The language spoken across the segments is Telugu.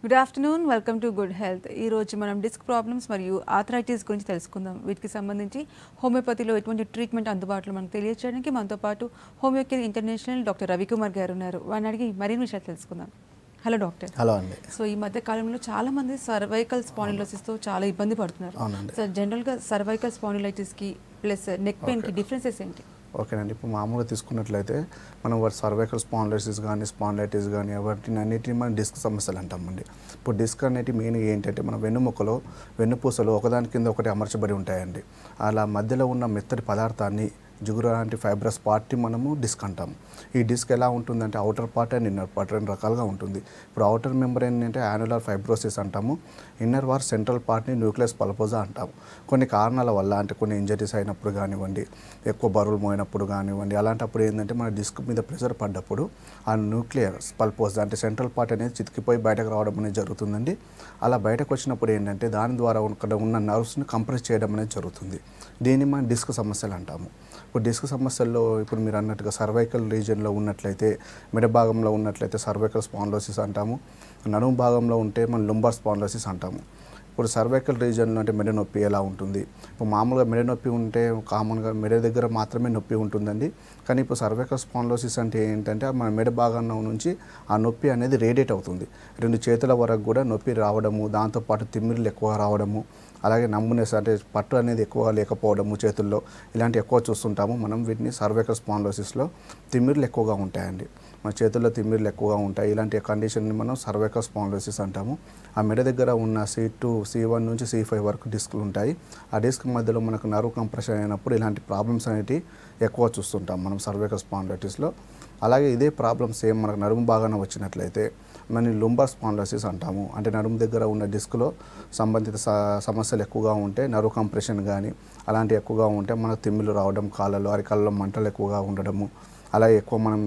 Good afternoon, welcome to good health. ఈ రోజు మనం డిస్క్ ప్రాబ్లమ్స్ మరియు ఆర్థరైటిస్ గురించి తెలుసుకుందాం. వీటికి సంబంధించి హోమియోపతిలో ఎటువంటి ట్రీట్మెంట్ అందుబాటులో మనకు తెలియజేయడానికి మనతో పాటు హోమియోకేర్ ఇంటర్నేషనల్ డాక్టర్ రవికుమార్ గారు ఉన్నారు. వారిని అడిగి మరిన్ని విషయాలు తెలుసుకుందాం. Hello doctor. హలో అండి. సో ఈ మధ్య కాలంలో చాలా మంది సర్వైకల్ స్పాండిలోసిస్తో చాలా ఇబ్బంది పడుతున్నారు. సో జనరల్గా సర్వైకల్ స్పాండిలైటిస్కి ప్లస్ నెక్ పెయిన్కి డిఫరెన్సెస్ ఏంటి? ఓకేనండి. ఇప్పుడు మామూలుగా తీసుకున్నట్లయితే మనం సర్వైకల్ స్పాండిలైటిస్ కానీ స్పాండిలైటిస్ కానీ వాటిని అన్నిటిని మనం డిస్క్ సమస్యలు అంటామండి. ఇప్పుడు డిస్క్ అనేవి మెయిన్ ఏంటంటే మన వెన్నుముకలో వెన్నుపూసలు ఒకదాని కింద ఒకటి అమర్చబడి ఉంటాయండి. అలా మధ్యలో ఉన్న మెత్తటి పదార్థాన్ని జిగురు లాంటి ఫైబ్రస్ పార్ట్ని మనము డిస్క్ అంటాము. ఈ డిస్క్ ఎలా ఉంటుందంటే outer part and inner part రెండు రకాలుగా ఉంటుంది. ఇప్పుడు అవుటర్ మెంబ్రేన్ అంటే యాన్యులర్ ఫైబ్రోసిస్ అంటాము. ఇన్నర్ వార్ సెంట్రల్ పార్ట్ని న్యూక్లియస్ పల్పోజా అంటాము. కొన్ని కారణాల వల్ల అంటే కొన్ని ఇంజరీస్ అయినప్పుడు కానివ్వండి, ఎక్కువ బరువులు మోయినప్పుడు కానివ్వండి, అలాంటప్పుడు ఏంటంటే మన డిస్క్ మీద ప్రెషర్ పడ్డప్పుడు ఆ న్యూక్లియస్ పల్పోజా అంటే సెంట్రల్ పార్ట్ అనేది చితికిపోయి బయటకు రావడం అనేది జరుగుతుందండి. అలా బయటకు వచ్చినప్పుడు ఏంటంటే దాని ద్వారా ఇక్కడ ఉన్న నర్వ్స్ని కంప్రెస్ చేయడం అనేది జరుగుతుంది. దీన్ని మనం డిస్క్ సమస్యలు అంటాము. ఇప్పుడు డిస్క్ సమస్యల్లో ఇప్పుడు మీరు అన్నట్టుగా సర్వైకల్ రీజియన్లో ఉన్నట్లయితే, మెడ భాగంలో ఉన్నట్లయితే సర్వైకల్ స్పాండిలోసిస్ అంటాము. నడుము భాగంలో ఉంటే మనం లుంబార్ స్పాండిలోసిస్ అంటాము. ఇప్పుడు సర్వైకల్ రీజియన్లో అంటే మెడ నొప్పి ఎలా ఉంటుంది? ఇప్పుడు మామూలుగా మెడ నొప్పి ఉంటే కామన్గా మెడ దగ్గర మాత్రమే నొప్పి ఉంటుందండి. కానీ ఇప్పుడు సర్వైకల్ స్పాండిలోసిస్ అంటే ఏంటంటే మన మెడ భాగంలో నుంచి ఆ నొప్పి అనేది రేడియేట్ అవుతుంది. రెండు చేతుల వరకు కూడా నొప్పి రావడము, దాంతోపాటు తిమ్మిర్లు ఎక్కువ రావడము, అలాగే నమ్మునెస్ అంటే పట్టు అనేది ఎక్కువ లేకపోవడము చేతుల్లో, ఇలాంటి ఎక్కువ చూస్తుంటాము మనం. వీటిని సర్వైకల్ స్పాండిలోసిస్లో తిమ్మిర్లు ఎక్కువగా ఉంటాయండి. మన చేతుల్లో తిమ్మిర్లు ఎక్కువగా ఉంటాయి. ఇలాంటి కండిషన్ని మనం సర్వైకల్ స్పాండిలోసిస్ అంటాము. ఆ మెడ దగ్గర ఉన్న C2, C1 నుంచి C5 వరకు డిస్క్లు ఉంటాయి. ఆ డిస్క్ మధ్యలో మనకు నర్వ్ కంప్రెషన్ అయినప్పుడు ఇలాంటి ప్రాబ్లమ్స్ అనేవి ఎక్కువ చూస్తుంటాం మనం సర్వైకల్ స్పాండిలైటిస్లో. అలాగే ఇదే ప్రాబ్లమ్ సేమ్ మనకు నడుము బాగానే వచ్చినట్లయితే మనం లుంబార్ స్పాండిలోసిస్ అంటాము. అంటే నడుము దగ్గర ఉన్న డిస్క్లో సంబంధిత సమస్యలు ఎక్కువగా ఉంటే, నర్వ్ కంప్రెషన్ కానీ అలాంటివి ఎక్కువగా ఉంటే మనకు తిమ్మిలు రావడం, కాళ్ళలో అరికాళ్ళలో మంటలు ఎక్కువగా ఉండడము, అలాగే ఎక్కువ మనం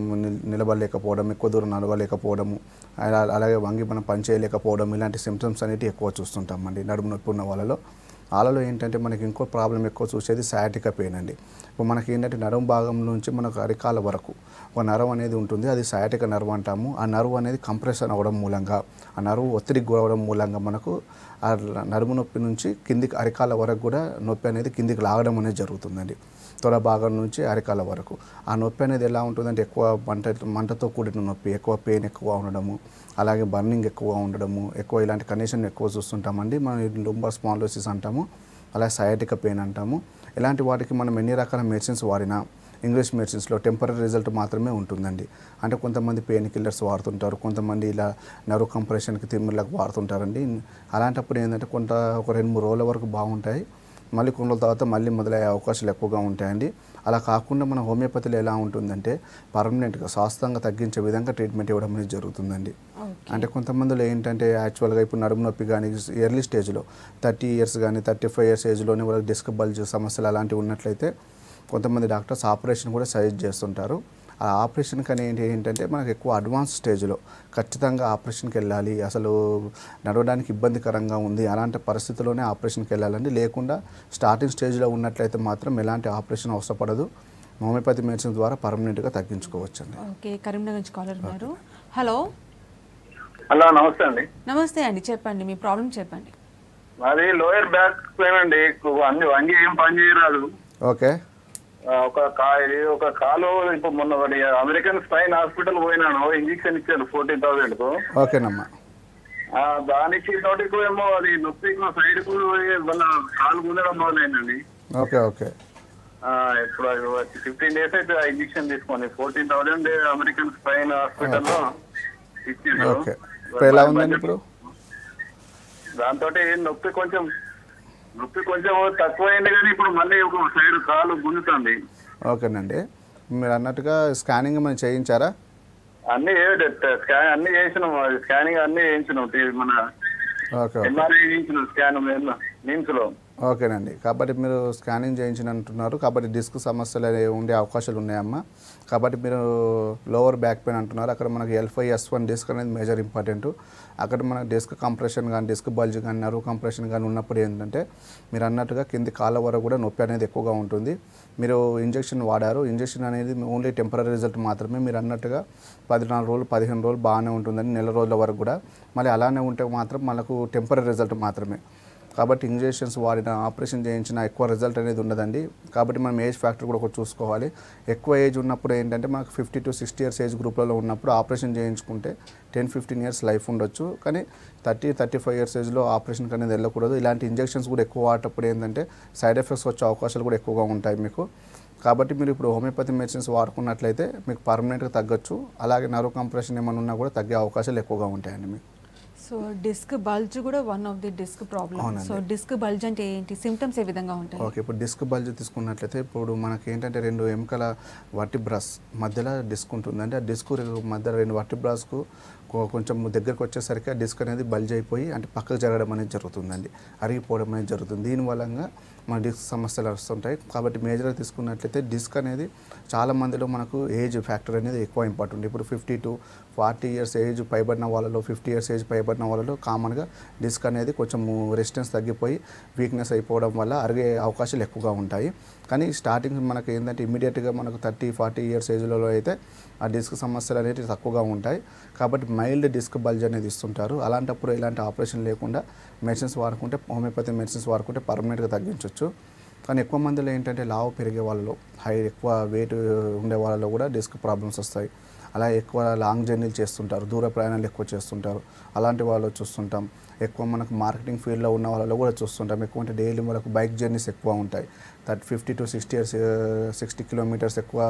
నిలబడలేకపోవడం, ఎక్కువ దూరం నడవలేకపోవడము, అలాగే వంగి మనం పని చేయలేకపోవడం, ఇలాంటి సిమ్టమ్స్ అనేవి ఎక్కువ చూస్తుంటామండి నడుము నొప్పి ఉన్న వాళ్ళలో. వాళ్ళలో ఏంటంటే మనకి ఇంకో ప్రాబ్లం ఎక్కువ చూసేది సయాటికా పెయిన్ అండి. ఇప్పుడు మనకి ఏంటంటే నడుము భాగం నుంచి మనకు అరికాల వరకు ఒక నర్వ్ అనేది ఉంటుంది. అది సయాటికా నర్వ్ అంటాము. ఆ నర్వ్ అనేది కంప్రెషన్ అవ్వడం మూలంగా, ఆ నర్వ్ ఒత్తిడికి గురవడం మూలంగా మనకు ఆ నడుము నొప్పి నుంచి కిందికి అరికాల వరకు కూడా నొప్పి అనేది కిందికి లాగడం అనేది జరుగుతుందండి. తొడ భాగం నుంచి అరికాల వరకు ఆ నొప్పి అనేది ఎలా ఉంటుందంటే ఎక్కువ మంటతో కూడిన నొప్పి, ఎక్కువ పెయిన్ ఎక్కువ ఉండడము, అలాగే బర్నింగ్ ఎక్కువ ఉండడము, ఎక్కువ ఇలాంటి కండిషన్ ఎక్కువ చూస్తుంటామండి. మనం లుంబార్ స్పాండిలోసిస్ అంటాము, అలాగే సయాటికా పెయిన్ అంటాము. ఇలాంటి వాటికి మనం ఎన్ని రకాల మెడిసిన్స్ వాడినా ఇంగ్లీష్ మెడిసిన్స్లో టెంపరీ రిజల్ట్ మాత్రమే ఉంటుందండి. అంటే కొంతమంది పెయిన్ కిల్లర్స్ వాడుతుంటారు, కొంతమంది ఇలా నర్వ్ కంప్రెషన్కి తిమ్మిర్లకు వాడుతుంటారండి. అలాంటప్పుడు ఏంటంటే ఒక 2-3 రోజుల వరకు బాగుంటాయి, మళ్ళీ కొన్ని రోజుల తర్వాత మళ్ళీ మొదలయ్యే అవకాశాలు ఎక్కువగా ఉంటాయండి. అలా కాకుండా మన హోమియోపతిలో ఎలా ఉంటుందంటే పర్మనెంట్గా శాశ్వతంగా తగ్గించే విధంగా ట్రీట్మెంట్ ఇవ్వడం అనేది జరుగుతుందండి. అంటే కొంతమందిలో ఏంటంటే యాక్చువల్గా ఇప్పుడు నడుము నొప్పి కానీ ఎర్లీ స్టేజ్లో 30 ఇయర్స్ కానీ 35 ఇయర్స్ ఏజ్లోనే వాళ్ళకి డిస్క్ బల్జ్ సమస్యలు అలాంటివి ఉన్నట్లయితే కొంతమంది డాక్టర్స్ ఆపరేషన్ కూడా సజెస్ట్ చేస్తుంటారు. ఆ ఆపరేషన్ కానీ ఏంటంటే మనకు ఎక్కువ అడ్వాన్స్ స్టేజ్లో ఖచ్చితంగా ఆపరేషన్కి వెళ్ళాలి, అసలు నడవడానికి ఇబ్బందికరంగా ఉంది అలాంటి పరిస్థితుల్లోనే ఆపరేషన్కి వెళ్ళాలండి. లేకుండా స్టార్టింగ్ స్టేజ్లో ఉన్నట్లయితే మాత్రం ఎలాంటి ఆపరేషన్ అవసరపడదు. హోమియోపతి మెడిసిన్ ద్వారా పర్మనెంట్గా తగ్గించుకోవచ్చండి. ఓకే, కరీంనగర్ నుంచి కాలర్ ఉన్నారు. హలో. హలో, నమస్తే అండి. నమస్తే అండి, చెప్పండి మీ ప్రాబ్లం చెప్పండి. మాది లోయర్ బ్యాక్ పెయిన్ అండి. అన్ని వంగి ఏం పని చేయరాదు. ఓకే. ఒక కాలు ఇప్పుడు మొన్న అమెరికన్ స్పైన్ హాస్పిటల్ పోయినాను, ఇంజక్షన్ ఇచ్చాను 14,000 కు. ఓకేనమ్మా. దానికి తోటికి ఏమో అది నొప్పి సైడ్ కు వాళ్ళ కాలు గుండడం మొదలైందండి. Okay okay. ఇప్పుడు 15 డేస్ అయితే ఆ ఇంజక్షన్ తీసుకొని 14,000 అమెరికన్ స్పైన్ హాస్పిటల్లో ఇచ్చిండు. ఓకే. ఇప్పుడు ఎలా ఉందండి ఇప్పుడు? దాంతో నొప్పి కొంచెం తక్కువైంది, కానీ ఇప్పుడు మళ్ళీ ఒక సైడ్ కాలు గుంజుతుంది. ఓకేనండి. మీరు అన్నట్టుగా స్కానింగ్ మనం చేయించారా? అన్ని చేసినాం, స్కానింగ్ అన్ని చేయించినాం. మన MRI చేయించినాం, స్కాన్ నిమ్స్ లో. ఓకేనండి. కాబట్టి మీరు స్కానింగ్ చేయించినంటున్నారు. కాబట్టి డిస్క్ సమస్యలు ఉండే అవకాశాలు ఉన్నాయమ్మా. కాబట్టి మీరు లోవర్ బ్యాక్ పెయిన్ అంటున్నారు. అక్కడ మనకి L5S1 డిస్క్ అనేది మేజర్ ఇంపార్టెంట్. అక్కడ మనకు డిస్క్ కంప్రెషన్ కానీ డిస్క్ బల్జ్ కానీ నర్వ్ కంప్రెషన్ కానీ ఉన్నప్పుడు ఏంటంటే మీరు అన్నట్టుగా కింది కాళ్ళ వరకు కూడా నొప్పి అనేది ఎక్కువగా ఉంటుంది. మీరు ఇంజెక్షన్ వాడారు. ఇంజెక్షన్ అనేది ఓన్లీ టెంపరీ రిజల్ట్ మాత్రమే. మీరు అన్నట్టుగా 14 రోజులు 15 రోజులు బాగానే ఉంటుందని నెల రోజుల వరకు కూడా. మళ్ళీ అలానే ఉంటే మాత్రం మనకు టెంపరీ రిజల్ట్ మాత్రమే. కాబట్టి ఇంజెక్షన్స్ వాడిన ఆపరేషన్ చేయించిన ఎక్కువ రిజల్ట్ అనేది ఉండదండి. కాబట్టి మనం ఏజ్ ఫ్యాక్టర్ కూడా ఒకటి చూసుకోవాలి. ఎక్కువ ఏజ్ ఉన్నప్పుడు ఏంటంటే మనకు 50 to 60 years ఏజ్ గ్రూప్లలో ఉన్నప్పుడు ఆపరేషన్ చేయించుకుంటే 10-15 years లైఫ్ ఉండొచ్చు. కానీ 30-35 years ఏజ్లో ఆపరేషన్ అనేది వెళ్ళకూడదు. ఇలాంటి ఇంజెక్షన్స్ కూడా ఎక్కువ వాడేటప్పుడు ఏంటంటే సైడ్ ఎఫెక్ట్స్ వచ్చే అవకాశాలు కూడా ఎక్కువగా ఉంటాయి మీకు. కాబట్టి మీరు ఇప్పుడు హోమియోపతి మెడిసిన్స్ వాడుకున్నట్లయితే మీకు పర్మనెంట్గా తగ్గొచ్చు. అలాగే నర్వ్ కంప్రెషన్ ఏమైనా ఉన్నా కూడా తగ్గే అవకాశాలు ఎక్కువగా ఉంటాయండి మీకు. సో డిస్క్ బల్జ్ కూడా one of the disc problem. So disc bulge అంటే ఏంటి, సిమ్టమ్స్ ఏ విధంగా ఉంటాయి? ఓకే, ఇప్పుడు డిస్క్ బల్జ్ తీసుకున్నట్లయితే ఇప్పుడు మనకి ఏంటంటే 2 ఎముకల వర్టిబ్రాస్ మధ్యలో డిస్క్ ఉంటుందండి. ఆ డిస్క్ మధ్య 2 వర్టిబ్రాస్కు కొంచెం దగ్గరకు వచ్చేసరికి ఆ డిస్క్ అనేది బల్జ్ అయిపోయి అంటే పక్కకు జరగడం అనేది జరుగుతుందండి, అరిగిపోవడం అనేది జరుగుతుంది. దీని వలన మన డిస్క్ సమస్యలు వస్తుంటాయి. కాబట్టి మేజర్గా తీసుకున్నట్లయితే డిస్క్ అనేది చాలా మందిలో మనకు ఏజ్ ఫ్యాక్టర్ అనేది ఎక్కువ ఇంపార్టెంట్. ఇప్పుడు 50 to 40 years ఏజ్ పైబడిన వాళ్ళలో 50 years ఏజ్ పైబడిన వాళ్ళలో కామన్గా డిస్క్ అనేది కొంచెం రెసిస్టెన్స్ తగ్గిపోయి వీక్నెస్ అయిపోవడం వల్ల అరిగే అవకాశాలు ఎక్కువగా ఉంటాయి. కానీ స్టార్టింగ్ మనకు ఏంటంటే ఇమీడియట్గా మనకు 30-40 years ఏజ్లలో అయితే ఆ డిస్క్ సమస్యలు అనేవి తక్కువగా ఉంటాయి. కాబట్టి మైల్డ్ డిస్క్ బల్జ్ అనేది ఇస్తుంటారు. అలాంటప్పుడు ఎలాంటి ఆపరేషన్ లేకుండా మెడిసిన్స్ వాడుకుంటే హోమియోపతి మెడిసిన్స్ వాడుకుంటే పర్మనెంట్గా తగ్గించవచ్చు. కానీ ఎక్కువ మందిలో ఏంటంటే లావు పెరిగే వాళ్ళలో ఎక్కువ వెయిట్ ఉండే వాళ్ళలో కూడా డిస్క్ ప్రాబ్లమ్స్ వస్తాయి. అలా ఎక్కువ లాంగ్ జర్నీలు చేస్తుంటారు, దూర ప్రయాణాలు ఎక్కువ చేస్తుంటారు. అలాంటి వాళ్ళు చూస్తుంటాం. ఎక్కువ మనకు మార్కెటింగ్ ఫీల్డ్లో ఉన్న వాళ్ళలో కూడా చూస్తుంటాం. ఎక్కువ అంటే డైలీ మనకు బైక్ జర్నీస్ ఎక్కువ ఉంటాయి. 50 to 60 years 60 kilometers ఎక్కువ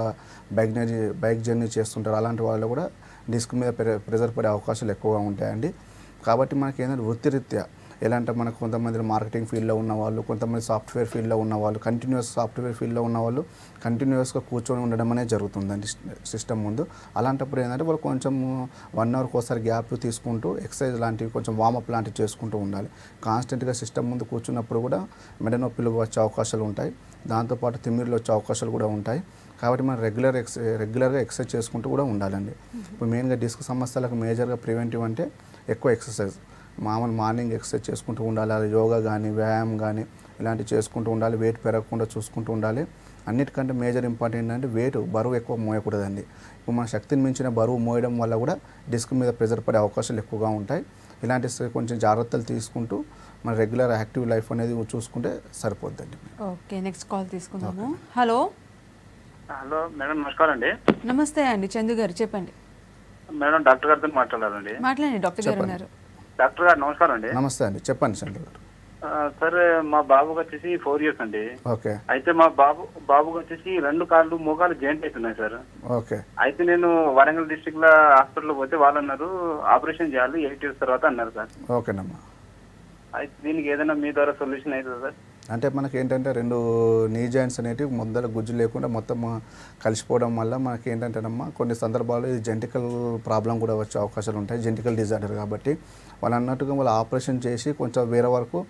బైక్ జర్నీ చేస్తుంటారు. అలాంటి వాళ్ళు కూడా డిస్క్ మీద ప్రెజర్ పడే అవకాశాలు ఎక్కువగా ఉంటాయండి. కాబట్టి మనకి ఏంటంటే వృత్తిరీత్యా ఎలా అంటే మనకు కొంతమంది మార్కెటింగ్ ఫీల్డ్లో ఉన్నవాళ్ళు, కొంతమంది సాఫ్ట్వేర్ ఫీల్డ్లో ఉన్నవాళ్ళు, సాఫ్ట్వేర్ ఫీల్డ్లో ఉన్నవాళ్ళు కంటిన్యూస్గా కూర్చొని ఉండడం అనేది జరుగుతుందండి సిస్టమ్ ముందు. అలాంటప్పుడు ఏంటంటే వాళ్ళు కొంచెం 1 hourకి ఒకసారి గ్యాప్ తీసుకుంటూ ఎక్సర్సైజ్ లాంటివి కొంచెం వామప్ లాంటివి చేసుకుంటూ ఉండాలి. కాన్స్టెంట్గా సిస్టమ్ ముందు కూర్చున్నప్పుడు కూడా మెడ నొప్పులు వచ్చే అవకాశాలు ఉంటాయి. దాంతోపాటు తిమ్మిర్లు వచ్చే అవకాశాలు కూడా ఉంటాయి. కాబట్టి మనం రెగ్యులర్గా ఎక్సర్సైజ్ చేసుకుంటూ కూడా ఉండాలండి. ఇప్పుడు మెయిన్గా డిస్క్ సమస్యలకు మేజర్గా ప్రివెంటివ్ అంటే ఎక్కువ ఎక్సర్సైజ్, మామూలు మార్నింగ్ ఎక్సర్సైజ్ చేసుకుంటూ ఉండాలి. అది యోగా కానీ వ్యాయామం కానీ ఇలాంటివి చేసుకుంటూ ఉండాలి. వెయిట్ పెరగకుండా చూసుకుంటూ ఉండాలి. అన్నిటికంటే మేజర్ ఇంపార్టెంట్ ఏంటంటే బరువు ఎక్కువ మోయకూడదండి. ఇప్పుడు మన శక్తిని మించిన బరువు మోయడం వల్ల కూడా డిస్క్ మీద ప్రెజర్ పడే అవకాశాలు ఎక్కువగా ఉంటాయి. ఇలాంటి కొంచెం జాగ్రత్తలు తీసుకుంటూ మన రెగ్యులర్ యాక్టివ్ లైఫ్ అనేది చూసుకుంటే సరిపోద్దండి. ఓకే, నెక్స్ట్ కాల్ తీసుకుందాము. హలో మేడం, నమస్కారం అండి. నమస్తే అండి, చందు గారు చెప్పండి. మేడం, డాక్టర్ గారితో మాట్లాడాలండి. మాట్లాడండి, డాక్టర్ గారు ఉన్నారు. డాక్టర్ గారు నమస్కారం అండి. నమస్తే అండి, చెప్పండి చంద్ర గారు. సార్, మా బాబుకి వచ్చేసి 4 years అండి. ఓకే. అయితే మా బాబుకి వచ్చేసి 2 కాళ్ళు మోకాలు జాయింట్ అవుతున్నాయి సార్. ఓకే. అయితే నేను వరంగల్ డిస్ట్రిక్ట్ లో హాస్పిటల్ పోతే వాళ్ళు అన్నారు ఆపరేషన్ చేయాలి 8 years తర్వాత అన్నారు సార్. ఓకేనమ్మా. అయితే దీనికి ఏదైనా మీ ద్వారా సొల్యూషన్ అవుతుందా సార్? అంటే మనకి ఏంటంటే 2 నీ జాయింట్స్ అనేటివి మొదల గుజ్జు లేకుండా మొత్తం కలిసిపోవడం వల్ల మనకి ఏంటంటేనమ్మా కొన్ని సందర్భాల్లో ఇది జెనెటికల్ ప్రాబ్లం కూడా వచ్చే అవకాశాలు ఉంటాయి. జెనెటికల్ డిజార్డర్ కాబట్టి వాళ్ళు అన్నట్టుగా వాళ్ళు ఆపరేషన్ చేసి కొంచెం వేరే వరకు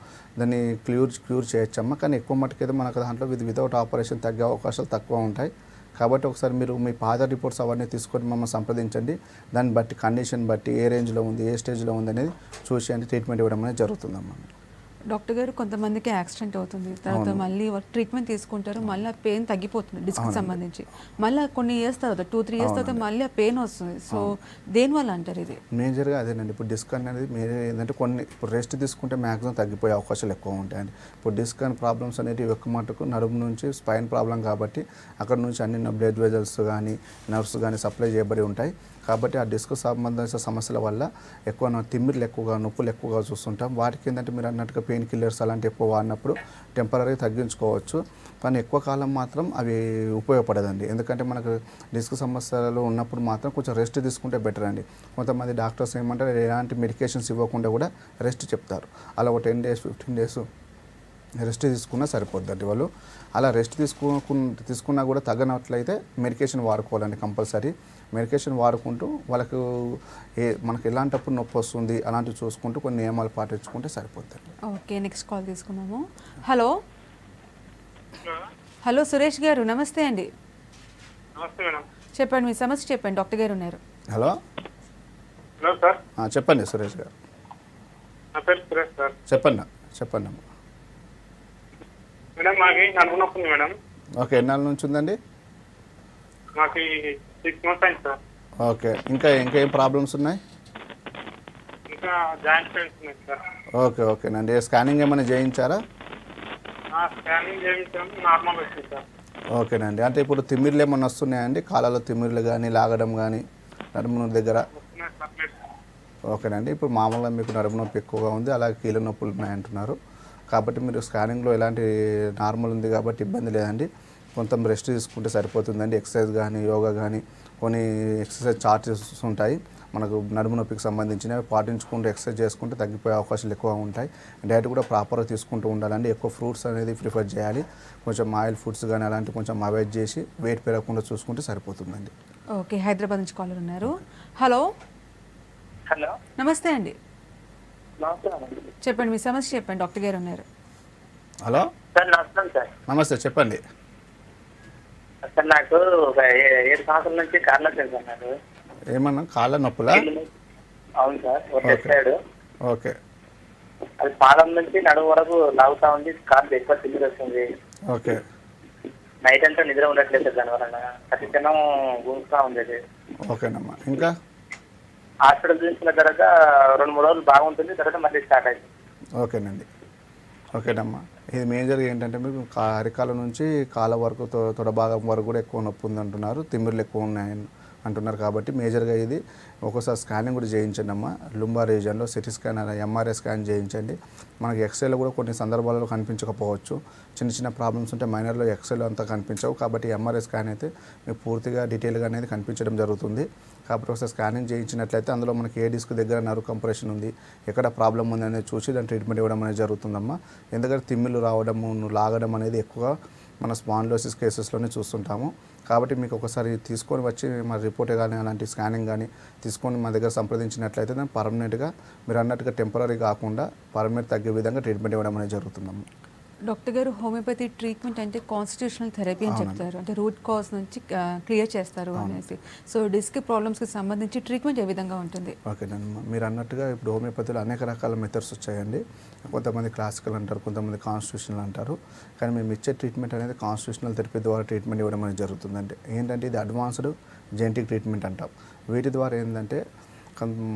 దాన్ని క్యూర్ చేయొచ్చమ్మా. కానీ ఎక్కువ మట్టుకైతే మనకు దాంట్లో వితౌట్ ఆపరేషన్ తగ్గే అవకాశాలు తక్కువ ఉంటాయి. కాబట్టి ఒకసారి మీరు మీ పాత రిపోర్ట్స్ అవన్నీ తీసుకొని మమ్మల్ని సంప్రదించండి. దాన్ని బట్టి కండిషన్ బట్టి ఏ రేంజ్లో ఉంది, ఏ స్టేజ్లో ఉంది అనేది చూసి ట్రీట్మెంట్ ఇవ్వడం అనేది జరుగుతుందమ్మా. డాక్టర్ గారు, కొంతమందికి యాక్సిడెంట్ అవుతుంది, తర్వాత మళ్ళీ ట్రీట్మెంట్ తీసుకుంటారు, మళ్ళీ ఆ పెయిన్ తగ్గిపోతుంది డిస్క్ సంబంధించి. మళ్ళీ కొన్ని ఇయర్స్ తర్వాత 2-3 years తర్వాత మళ్ళీ ఆ పెయిన్ వస్తుంది. సో దేనివల్ల అంటారు? ఇది మేజర్గా అదేనండి. ఇప్పుడు డిస్క్ అనేది ఏంటంటే ఇప్పుడు రెస్ట్ తీసుకుంటే మ్యాక్సిమం తగ్గిపోయే అవకాశాలు ఎక్కువ ఉంటాయండి. ఇప్పుడు డిస్క్ అని ప్రాబ్లమ్స్ అనేవి ఎక్కువ మటుకు నడుము నుంచి స్పైన్ ప్రాబ్లం కాబట్టి అక్కడ నుంచి అన్ని బ్లడ్ వెజల్స్ కానీ నర్వ్స్ కానీ సప్లై చేయబడి ఉంటాయి. కాబట్టి ఆ డిస్క్ సంబంధించిన సమస్యల వల్ల ఎక్కువ తిమ్మిర్లు ఎక్కువగా నొప్పులు ఎక్కువగా చూస్తుంటాం. వాటికి ఏంటంటే మీరు అన్నట్టుగా పెయిన్ కిల్లర్స్ అలాంటి ఎక్కువ వాడినప్పుడు టెంపరీ తగ్గించుకోవచ్చు. కానీ ఎక్కువ కాలం మాత్రం అవి ఉపయోగపడదండి. ఎందుకంటే మనకు డిస్క్ సమస్యలు ఉన్నప్పుడు మాత్రం కొంచెం రెస్ట్ తీసుకుంటే బెటర్ అండి. కొంతమంది డాక్టర్స్ ఏమంటారు ఎలాంటి మెడికేషన్స్ ఇవ్వకుండా కూడా రెస్ట్ చెప్తారు. అలా ఒక 10 days 15 days రెస్ట్ తీసుకున్నా సరిపోద్దండి. వాళ్ళు అలా రెస్ట్ తీసుకున్నా కూడా తగ్గనట్లయితే మెడికేషన్ వాడుకోవాలండి కంపల్సరీ. మెడికేషన్ వాడుకుంటూ వాళ్ళకు మనకు ఎలాంటప్పుడు నొప్పి వస్తుంది అలాంటివి చూసుకుంటూ కొన్ని నియమాలు పాటించుకుంటే సరిపోతుంది. ఓకే, నెక్స్ట్ కాల్ తీసుకున్నాము. హలో హలో సురేష్ గారు, నమస్తే అండి. నమస్తే మేడం. చెప్పండి, మీ సమస్య చెప్పండి, డాక్టర్ గారు ఉన్నారు. Hello hello sir. చెప్పండి సురేష్ గారు. నా పేరు సురేష్ సార్. చెప్పండి అమ్మా. మేడం మాకు నడుము నొప్పి ఉంది మేడం. ఓకే, ఎన్నాళ్ళ నుంచి ఉందండి? మాకు 6 months అయింది సార్. ఓకే, ఇంకా ఏం ప్రాబ్లమ్స్ ఉన్నాయి? ఇంకా జాయింట్ పెయిన్స్ ఉన్నాయి సార్. ఓకేనండి. స్కానింగ్ ఏమైనా చేయించారా? స్కానింగ్ చేయించాం, నార్మల్ వచ్చింది సార్. ఓకేనండి. అంటే ఇప్పుడు తిమ్మిర్లు ఏమైనా వస్తున్నాయండి? కాళ్ళలో తిమ్మిర్లు కానీ లాగడం కానీ నడుము దగ్గర? ఓకేనండి. ఇప్పుడు మామూలుగా మీకు నడుము నొప్పి ఎక్కువగా ఉంది, అలాగే కీళ్ళ నొప్పులు ఉన్నాయంటున్నారు. కాబట్టి మీరు స్కానింగ్లో ఎలాంటి నార్మల్ ఉంది కాబట్టి ఇబ్బంది లేదండి. కొంత రెస్ట్ తీసుకుంటే సరిపోతుందండి. ఎక్సర్సైజ్ కానీ యోగా కానీ కొన్ని ఎక్సర్సైజ్ చార్జెస్ ఉంటాయి మనకు నడుము నొప్పికి సంబంధించినవి పాటించుకుంటూ ఎక్సర్సైజ్ చేసుకుంటే తగ్గిపోయే అవకాశాలు ఎక్కువ ఉంటాయి. డైట్ కూడా ప్రాపర్గా తీసుకుంటూ ఉండాలండి. ఎక్కువ ఫ్రూట్స్ అనేది ప్రిఫర్ చేయాలి. కొంచెం ఆయిల్ ఫుడ్స్ కానీ అలాంటివి కొంచెం అవాయిడ్ చేసి వెయిట్ పెరగకుండా చూసుకుంటే సరిపోతుందండి. ఓకే, హైదరాబాద్ నుంచి కాలర్ ఉన్నారు. హలో హలో, నమస్తే అండి. నమస్తే. చెప్పండి, మీ సమస్య చెప్పండి, డాక్టర్ గారు ఉన్నారు. హలో సార్ నమస్కారం సార్. నమస్తే, చెప్పండి. సార్ నాకు ఒక 7 సంవత్సరాల నుంచి కాళ్ళ నొప్పి సార్. నాకు ఏమన్నా కాళ్ళ నొప్పులా? అవును సార్, ఒక సైడ్. ఓకే, అది పాదం నుంచి నడుము వరకు లాగుతా ఉంది, కాళ్ళు ఎక్కువ తిమ్మిరి వస్తుంది. ఓకే, నైట్ అంతా నిద్ర ఉండట్లేదు సార్. దానివల్ల ఖచ్చితంగా గుంజుతా ఉంది. ఓకేనమ్మా. ఇంకా హాస్పిటల్ చూసిన తర్వాత 2-3 రోజులు బాగుంటుంది, తర్వాత మళ్ళీ స్టార్ట్ అయింది. ఓకేనమ్మా. ఇది మేజర్గా ఏంటంటే మీకు అరికాల నుంచి కాళ్ళ వరకు తొడ భాగం వరకు కూడా ఎక్కువ నొప్పి ఉంది అంటున్నారు, తిమ్మిర్లు ఎక్కువ ఉన్నాయని అంటున్నారు. కాబట్టి మేజర్గా ఇది ఒక్కోసారి స్కానింగ్ కూడా చేయించండి అమ్మా. లుంబార్ రీజన్లో సిటీ స్కాన్ అలా ఎంఆర్ఐ స్కాన్ చేయించండి. మనకి ఎక్స్రేలో కూడా కొన్ని సందర్భాలలో కనిపించకపోవచ్చు. చిన్న ప్రాబ్లమ్స్ ఉంటే మైనర్లో ఎక్స్రేలో అంతా కనిపించవు. కాబట్టి ఎంఆర్ఐ స్కాన్ అయితే మీకు పూర్తిగా డీటెయిల్గా అనేది కనిపించడం జరుగుతుంది. కాబట్టి ఒకసారి స్కానింగ్ చేయించినట్లయితే అందులో మనకి ఏ డిస్క్ దగ్గర నర్వ్ కంప్రెషన్ ఉంది, ఎక్కడ ప్రాబ్లం ఉంది అనేది చూసి దాని ట్రీట్మెంట్ ఇవ్వడం అనేది జరుగుతుందమ్మా. ఎందుకంటే తిమ్మిళ్ళు రావడము లాగడం అనేది ఎక్కువగా మన స్పాండిలోసిస్ కేసెస్లోనే చూస్తుంటాము. కాబట్టి మీకు ఒకసారి తీసుకొని వచ్చి మా రిపోర్ట్ కానీ అలాంటి స్కానింగ్ కానీ తీసుకొని మా దగ్గర సంప్రదించినట్లయితే దాన్ని పర్మనెంట్గా మీరు అన్నట్టుగా టెంపరీ కాకుండా పర్మనెంట్ తగ్గే విధంగా ట్రీట్మెంట్ ఇవ్వడం అనేది జరుగుతుందమ్మా. డాక్టర్ గారు, హోమియోపతి ట్రీట్మెంట్ అంటే కాన్స్టిట్యూషనల్ థెరపీ అని చెప్తారు, అంటే రూట్ కాజ్ నుంచి క్లియర్ చేస్తారు అనేసి. సో డిస్క్ ప్రాబ్లమ్స్కి సంబంధించి ట్రీట్మెంట్ ఏ విధంగా ఉంటుంది? ఓకేనమ్మా. మీరు అన్నట్టుగా ఇప్పుడు హోమియోపతిలో అనేక రకాల మెథడ్స్ వచ్చాయండి. కొంతమంది క్లాసికల్ అంటారు, కొంతమంది కాన్స్టిట్యూషనల్ అంటారు. కానీ మేము ఇచ్చే ట్రీట్మెంట్ అనేది కాన్స్టిట్యూషనల్ థెరపీ ద్వారా ట్రీట్మెంట్ ఇవ్వడం అనేది జరుగుతుందంటే ఏంటంటే ఇది అడ్వాన్స్డ్ జెనెటిక్ ట్రీట్మెంట్ అంటాం. వీటి ద్వారా ఏంటంటే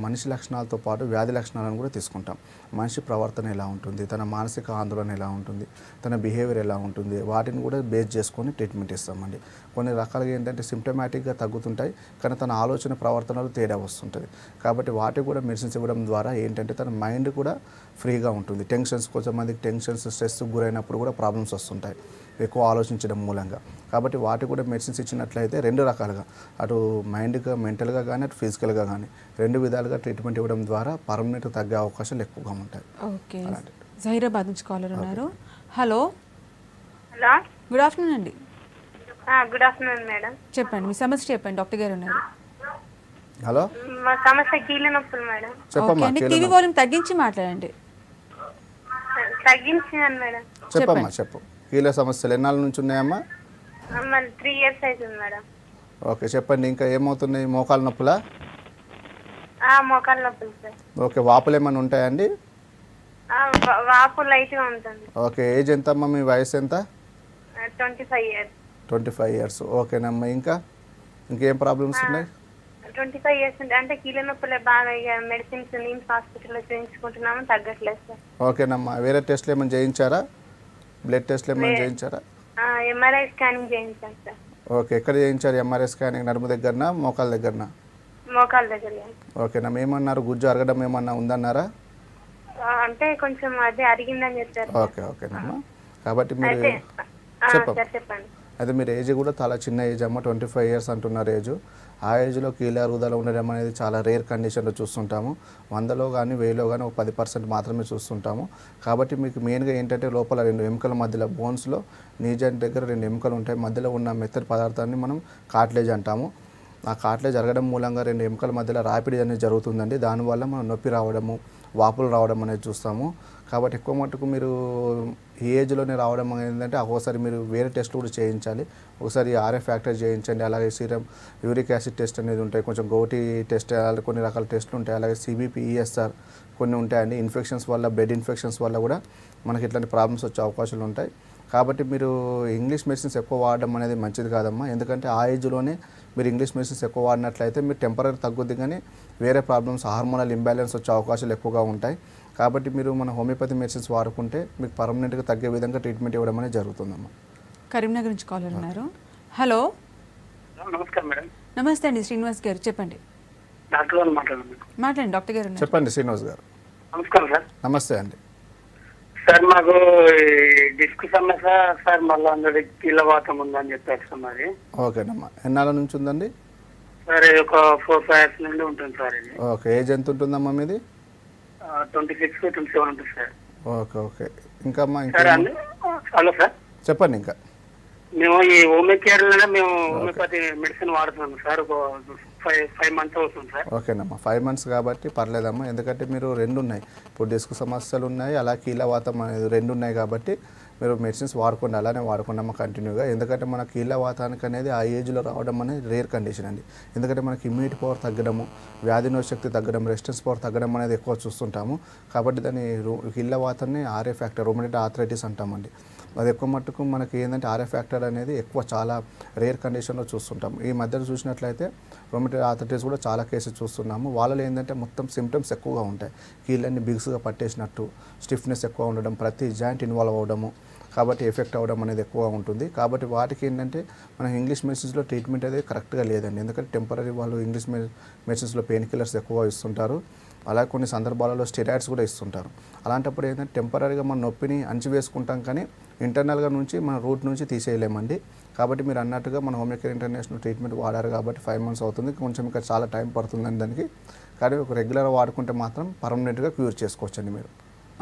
మనిషి లక్షణాలతో పాటు వ్యాధి లక్షణాలను కూడా తీసుకుంటాం. మనిషి ప్రవర్తన ఎలా ఉంటుంది, తన మానసిక ఆందోళన ఎలా ఉంటుంది, తన బిహేవియర్ ఎలా ఉంటుంది, వాటిని కూడా బేస్ చేసుకొని ట్రీట్మెంట్ ఇస్తామండి. కొన్ని రకాలుగా ఏంటంటే సిమ్టమాటిక్గా తగ్గుతుంటాయి, కానీ తన ఆలోచన ప్రవర్తనలు తేడా వస్తుంటుంది. కాబట్టి వాటికి కూడా మెడిసిన్స్ ఇవ్వడం ద్వారా ఏంటంటే తన మైండ్ కూడా ఫ్రీగా ఉంటుంది. టెన్షన్స్, కొంతమందికి టెన్షన్స్ స్ట్రెస్కి గురైనప్పుడు కూడా ప్రాబ్లమ్స్ వస్తుంటాయి ఎక్కువ ఆలోచించడం మూలంగా. కాబట్టి వాటికి కూడా మెడిసిన్స్ ఇచ్చినట్లయితే 2 రకాలుగా అటు మైండ్గా మెంటల్గా కానీ అటు ఫిజికల్గా కానీ 2 విధాలుగా ట్రీట్మెంట్ ఇవ్వడం ద్వారా పర్మనెంట్ తగ్గే అవకాశాలు ఎక్కువగా ఉంటాయి. ఓకే, హైదరాబాద్ నుంచి కాలర్ ఉన్నారు. హలో హలో, గుడ్ ఆఫ్టర్నూన్ అండి. Good afternoon madam. చెప్పండి, మీ సమస్య చెప్పండి, డాక్టర్ గారు ఉన్నారు. హలో, మా సమస్య కీళ్ళ నొప్పులు మేడం. చెప్పమ్మా. టీవీ వాల్యూమ్ తగ్గించి మాట్లాడండి. తగ్గించాను మేడం. చెప్పమ్మా, చెప్పు. కీళ్ళ సమస్యలు ఎన్నాళ్ళ నుంచి ఉన్నాయమ్మా? మళ్ళీ 3 years అవుతుంది మేడం. ఓకే, చెప్పండి. ఇంకా ఏమవుతున్నాయి? మోకాల నొప్పులా? మోకాళ్ళ నొప్పులు సార్. ఓకే, వాపులు ఏమైనా ఉంటాయండి? వాపు లైట్గా ఉంటుంది. ఓకే, ఏజ్ ఎంత అమ్మా? మీ వయసు ఎంత? 25 years. 25 years. ఓకేనమ్మా. ఇంకేం ప్రాబ్లమ్స్ ఉన్నాయి? 25 years అంటే కీళ్ళ నొప్పులే బాగా. ఇక మెడిసిన్స్ నిమ్స్ హాస్పిటల్లో చేయించుకుంటున్నాము, తగ్గట్లేదు సార్. ఓకేనమ్మా. వేరే టెస్ట్లు ఏమైనా చేయించారా? బ్లడ్ టెస్ట్లు ఏమైనా చేయించారా? MRI స్కానింగ్ చేయించాను సార్. ఓకే, ఎక్కడ చేయించారు ఎంఆర్ఐ స్కానింగ్? నడుము దగ్గరనా మోకాల దగ్గరనా? మోకాళ్ళ దగ్గర. ఓకేనమ్మా. ఏమన్నారు? గుజ్జు అరగడం ఏమన్నా ఉందన్నారా? అంటే కొంచెం అదే అరిగిందని చెప్పారు. ఓకేనమ్మా. కాబట్టి మీరు చెప్పండి. అయితే మీరు ఏజ్ కూడా చాలా చిన్న ఏజ్ అమ్మ, 25 years అంటున్నారు ఏజ్. ఆ ఏజ్లో కీళ్ళ అరుగుదల ఉండడం అనేది చాలా రేర్ కండిషన్లో చూస్తుంటాము. 100లో కానీ 1000లో కానీ ఒక 10% మాత్రమే చూస్తుంటాము. కాబట్టి మీకు మెయిన్గా ఏంటంటే లోపల 2 ఎముకల మధ్యలో బోన్స్లో నీ జాయింట్ దగ్గర 2 ఎముకలు ఉంటాయి. మధ్యలో ఉన్న మెత్తటి పదార్థాన్ని మనం కార్టిలేజ్ అంటాము. ఆ కాట్లే జరగడం మూలంగా 2 ఎముకల మధ్యలో రాపిడి అనేది జరుగుతుందండి. దానివల్ల మనం నొప్పి రావడము, వాపులు రావడం అనేది చూస్తాము. కాబట్టి ఎక్కువ మట్టుకు మీరు ఈ ఏజ్లోనే రావడం ఏంటంటే ఒక్కోసారి మీరు వేరే టెస్ట్లు కూడా చేయించాలి. ఒకసారి ఆర్ఎఫ్ ఫ్యాక్టర్ చేయించండి. అలాగే సీరం యూరిక్ యాసిడ్ టెస్ట్ అనేది ఉంటాయి, కొంచెం గౌటి టెస్ట్, కొన్ని రకాల టెస్టులు ఉంటాయి. అలాగే సిబిపి, ఈఎస్ఆర్ కొన్ని ఉంటాయండి. ఇన్ఫెక్షన్స్ వల్ల, బ్లడ్ ఇన్ఫెక్షన్స్ వల్ల కూడా మనకి ఇట్లాంటి ప్రాబ్లమ్స్ వచ్చే అవకాశాలు ఉంటాయి. కాబట్టి మీరు ఇంగ్లీష్ మెడిసిన్స్ ఎక్కువ వాడడం అనేది మంచిది కాదమ్మా. ఎందుకంటే ఆ ఏజ్లోనే మీరు ఇంగ్లీష్ మెడిసిన్స్ ఎక్కువ వాడినట్లయితే మీరు టెంపరీ తగ్గుద్ది, కానీ వేరే ప్రాబ్లమ్స్, హార్మోనల్ ఇంబ్యాలెన్స్ వచ్చే అవకాశాలు ఎక్కువగా ఉంటాయి. కాబట్టి మీరు మన హోమియోపతి మెడిసిన్స్ వాడుకుంటే మీకు పర్మనెంట్గా తగ్గే విధంగా ట్రీట్మెంట్ ఇవ్వడం అనేది జరుగుతుందమ్మా. కరీంనగర్ నుంచి కాలర్ ఉన్నారు. హలో, నమస్కారం మేడం. నమస్తే అండి, శ్రీనివాస్ గారు చెప్పండి. డాక్టర్ గారు మాట్లాడండి, డాక్టర్ గారు ఉన్నారు. చెప్పండి శ్రీనివాస్ గారు. నమస్కారం సార్. నమస్తే అండి. సార్ మాకు డిస్క్ సమస్య సార్, మళ్ళీ అందరి కీళ్ళవాతం ఉందని చెప్పారు సార్. మరి ఓకేనమ్మా. ఎన్నాళ్ళ నుంచి ఉందండి? సార్ ఒక 4-5 years నుండి ఉంటుంది సార్ ఇది. ఓకే. ఏజ్ ఎంత ఉంటుందమ్మా మీది? 26-27 ఉంటుంది సార్. Okay okay. ఇంకా అమ్మా సార్ హలో సార్, చెప్పండి. ఇంకా మేము ఈ హోమియోకేర్లోనే మేము హోమియోపతి మెడిసిన్ వాడుతున్నాం సార్. ఒక 5 months అవుతుంది సార్. ఓకేనమ్మా. 5 months కాబట్టి పర్లేదమ్మా. ఎందుకంటే మీరు 2 ఉన్నాయి, ఇప్పుడు డిస్క్ సమస్యలు ఉన్నాయి, అలా కీళ్ళవాతం అనేది 2 ఉన్నాయి. కాబట్టి మీరు మెడిసిన్స్ వాడుకోండి, అలానే వాడుకోండి అమ్మ కంటిన్యూగా. ఎందుకంటే మన కీళ్ళవాతానికి అనేది ఆ ఏజ్లో రావడం అనేది రేర్ కండిషన్ అండి. ఎందుకంటే మనకి ఇమ్యూనిటీ పవర్ తగ్గడము, వ్యాధి నిరోధక తగ్గడం, రెసిస్టెన్స్ పవర్ తగ్గడం అనేది ఎక్కువ చూస్తుంటాము. కాబట్టి దాన్ని కీళ్ళవాతాన్ని ఆర్ఏ ఫ్యాక్టర్, రొమటైడ్ ఆర్థరైటిస్ అంటామండి. అది ఎక్కువ మట్టుకు మనకి ఏంటంటే ఆర్ఏ ఫ్యాక్టర్ అనేది ఎక్కువ చాలా రేర్ కండిషన్లో చూస్తుంటాం. ఈ మధ్యలో చూసినట్లయితే రొమటైడ్ ఆర్థరైటిస్ కూడా చాలా కేసెస్ చూస్తున్నాము. వాళ్ళలో ఏంటంటే మొత్తం సిమ్టమ్స్ ఎక్కువగా ఉంటాయి. కీళ్ళన్ని బిగ్స్గా పట్టేసినట్టు, స్టిఫ్నెస్ ఎక్కువ ఉండడం, ప్రతి జాయింట్ ఇన్వాల్వ్ అవ్వడము, కాబట్టి ఎఫెక్ట్ అవ్వడం అనేది ఎక్కువగా ఉంటుంది. కాబట్టి వాటికి ఏంటంటే మన ఇంగ్లీష్ మెడిసిన్స్లో ట్రీట్మెంట్ అనేది కరెక్ట్గా లేదండి. ఎందుకంటే టెంపరీ వాళ్ళు ఇంగ్లీష్ మెడిసిన్స్లో పెయిన్ కిల్లర్స్ ఎక్కువ ఇస్తుంటారు. అలాగే కొన్ని సందర్భాలలో స్టెరాయిడ్స్ కూడా ఇస్తుంటారు. అలాంటప్పుడు ఏంటంటే టెంపరీగా మన నొప్పిని అణచివేసుకుంటాం, కానీ ఇంటర్నల్గా నుంచి మన రూట్ నుంచి తీసేయలేమండి. కాబట్టి మీరు అన్నట్టుగా మన హోమియోకేర్ ఇంటర్నేషనల్ ట్రీట్మెంట్ వాడారు కాబట్టి 5 months అవుతుంది. కొంచెం ఇంకా చాలా టైం పడుతుందండి దానికి. కానీ ఒక రెగ్యులర్గా వాడుకుంటే మాత్రం పర్మనెంట్గా క్యూర్ చేసుకోవచ్చండి మీరు.